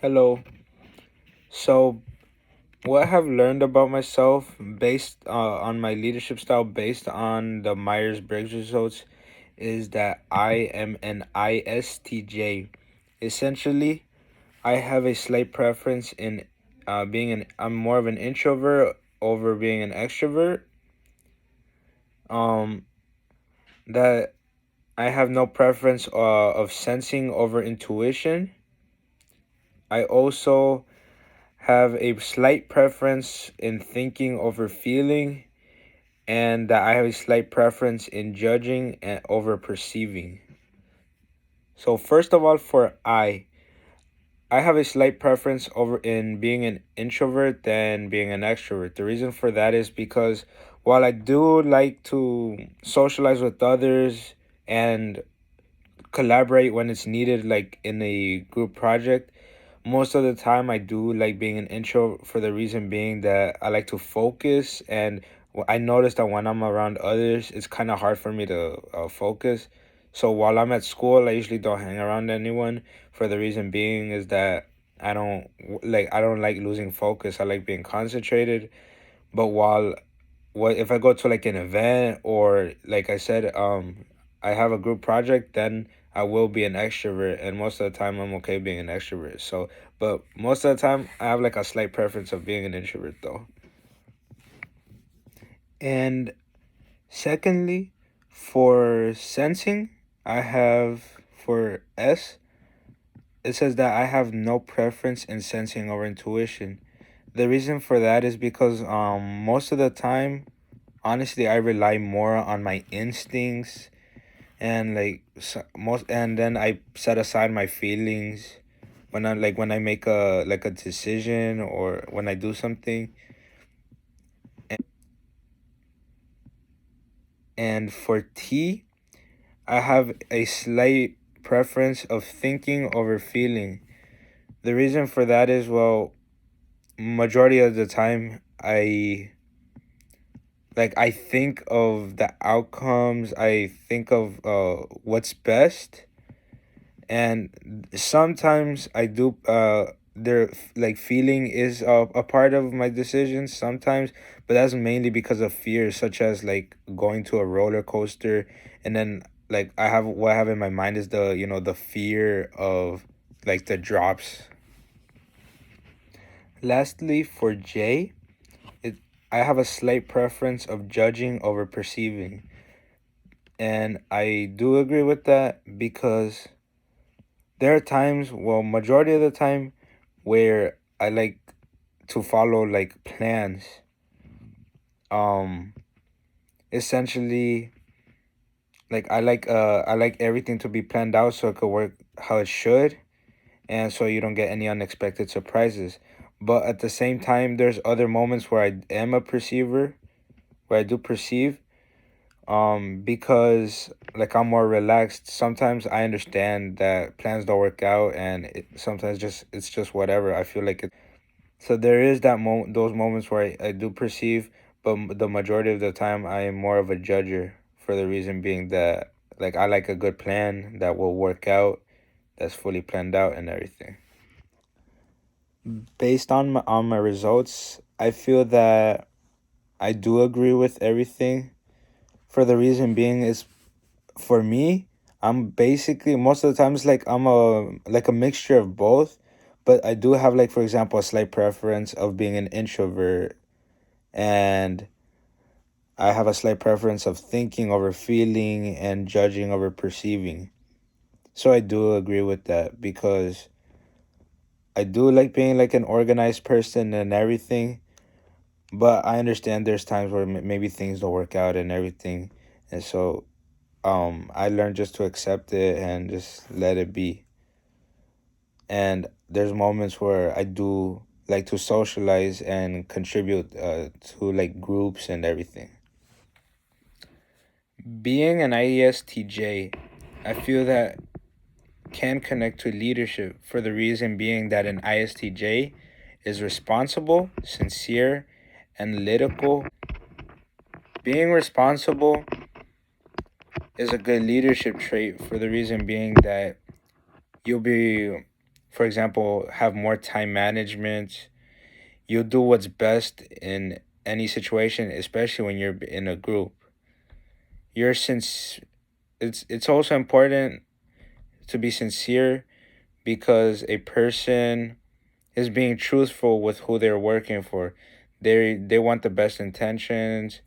Hello. So, what I have learned about myself based on my leadership style, based on the Myers Briggs results, is that I am an ISTJ. Essentially, I have a slight preference in I'm more of an introvert over being an extrovert. Um, that I have no preference of sensing over intuition. I also have a slight preference in thinking over feeling, and that I have a slight preference in judging and over perceiving. So first of all, for I have a slight preference over in being an introvert than being an extrovert. The reason for that is because while I do like to socialize with others and collaborate when it's needed, like in a group project, most of the time I do like being an intro for the reason being that I like to focus, and I notice that when I'm around others it's kind of hard for me to focus. So while I'm at school I usually don't hang around anyone, for the reason being is that I don't like losing focus. I like being concentrated. But while what if I go to like an event, or like I said, I have a group project, then I will be an extrovert, and most of the time I'm okay being an extrovert. So, but most of the time I have like a slight preference of being an introvert though. And secondly, for sensing, I have for S, it says that I have no preference in sensing or intuition. The reason for that is because most of the time, honestly, I rely more on my instincts, and like most, and then I set aside my feelings when I make a decision or when I do something. And for T, I have a slight preference of thinking over feeling. The reason for that is, well, majority of the time I think of the outcomes, I think of what's best, and sometimes I do there like feeling is a part of my decisions sometimes, but that's mainly because of fears such as like going to a roller coaster, and then like what I have in my mind is the fear of like the drops. Lastly, for J, it I have a slight preference of judging over perceiving, and I do agree with that because there are times, well, majority of the time, where I like to follow like plans. Um, Essentially, like I like everything to be planned out so it could work how it should, and so you don't get any unexpected surprises. But at the same time, there's other moments where I am a perceiver, where I do perceive, because like I'm more relaxed. Sometimes I understand that plans don't work out, and sometimes just it's just whatever. I feel like it. So there is those moments where I do perceive, but the majority of the time I am more of a judger, for the reason being that like I like a good plan that will work out, that's fully planned out and everything. Based on my results, I feel that I do agree with everything. For the reason being is, for me, I'm basically most of the times like I'm a mixture of both, but I do have, like, for example, a slight preference of being an introvert, and I have a slight preference of thinking over feeling and judging over perceiving. So I do agree with that because I do like being like an organized person and everything, but I understand there's times where maybe things don't work out and everything. And so I learned just to accept it and just let it be. And there's moments where I do like to socialize and contribute to like groups and everything. Being an IESTJ, I feel that can connect to leadership, for the reason being that an ISTJ is responsible, sincere, analytical. Being responsible is a good leadership trait, for the reason being that you'll be for example, have more time management. You'll do what's best in any situation, especially when you're in a group. You're since it's also important to be sincere because a person is being truthful with who they're working for. They want the best intentions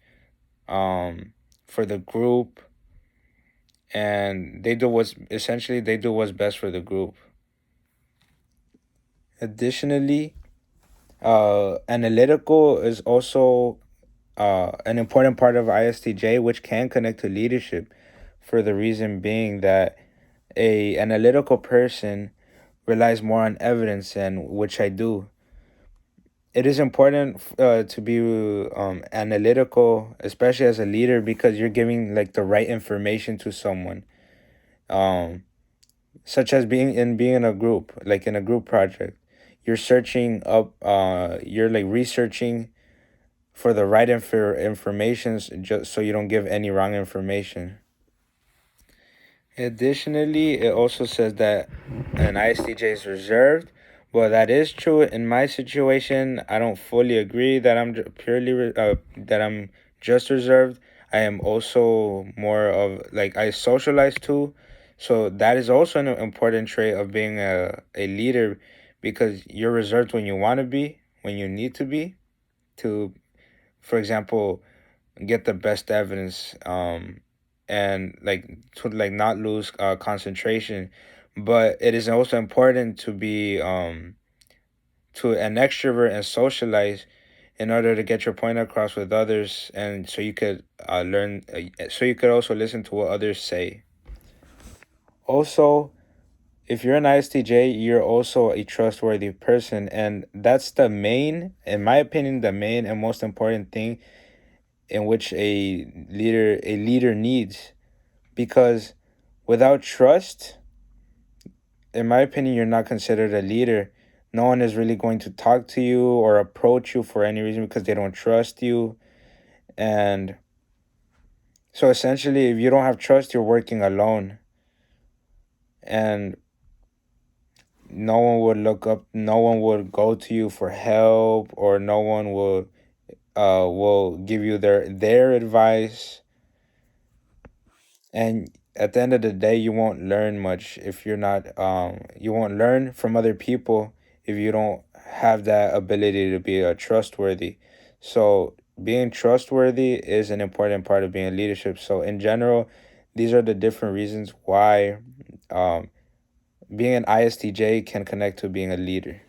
um for the group, and they do what's best for the group. Additionally, analytical is also an important part of ISTJ, which can connect to leadership, for the reason being that a analytical person relies more on evidence, and which I do. It is important to be analytical, especially as a leader, because you're giving like the right information to someone. Um, Such as being in a group, like in a group project, you're searching up, you're like researching for the right informations, just so you don't give any wrong information. Additionally, it also says that an ISTJ is reserved. Well, that is true. In my situation, I don't fully agree that that I'm just reserved. I am also more of like I socialize too. So that is also an important trait of being a leader, because you're reserved when you want to be, when you need to be, to, for example, get the best evidence, and like to like not lose concentration. But it is also important to be to an extrovert and socialize in order to get your point across with others, and so you could learn, so you could also listen to what others say. Also, if you're an ISTJ, you're also a trustworthy person, and that's the main, in my opinion, the main and most important thing in which a leader needs, because without trust, in my opinion, you're not considered a leader. No one is really going to talk to you or approach you for any reason because they don't trust you. And so essentially, if you don't have trust, you're working alone, and no one would go to you for help, or no one will give you their advice. And at the end of the day, you won't learn much if you're not you won't learn from other people if you don't have that ability to be trustworthy. So being trustworthy is an important part of being leadership. So in general, these are the different reasons why um being an ISTJ can connect to being a leader.